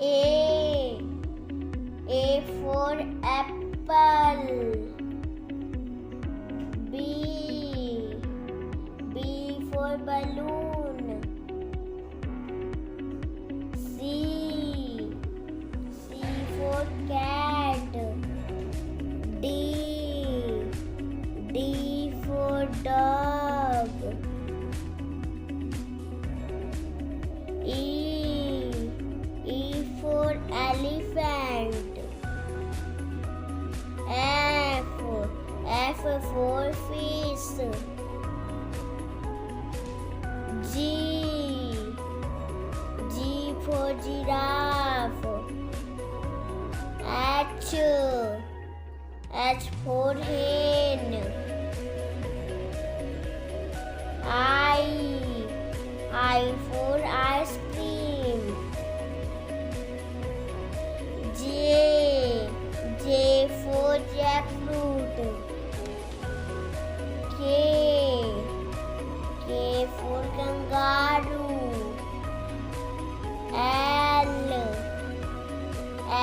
A for apple. B for balloon. C for cat. D for dog. E for elephant. F for fish. G for giraffe. H for hen. I for ice cream. J for jackfruit. K for kangaroo.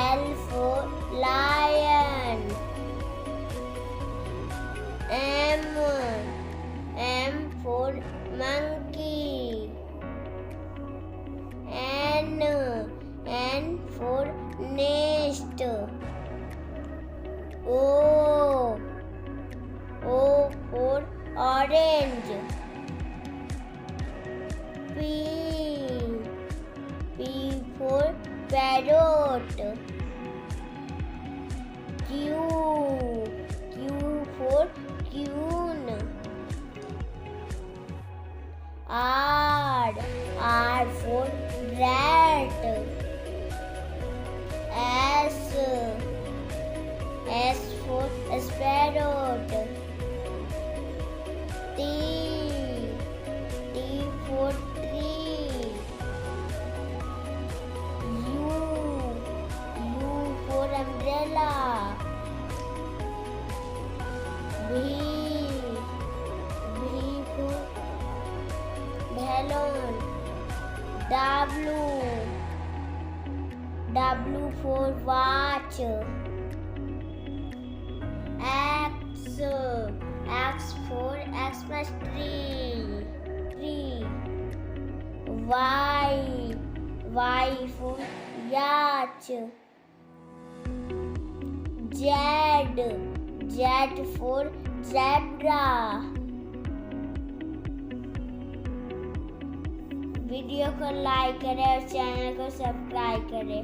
L for lion. M for monkey. N for nest. O for orange. P for parrot. Q for queen. R for rat. S for sparrow. T for tree. U for umbrella. V for balloon. W for watch. X for Xmas tree. Y for yacht. Z for zebra. Video को like करें और channel को subscribe करें।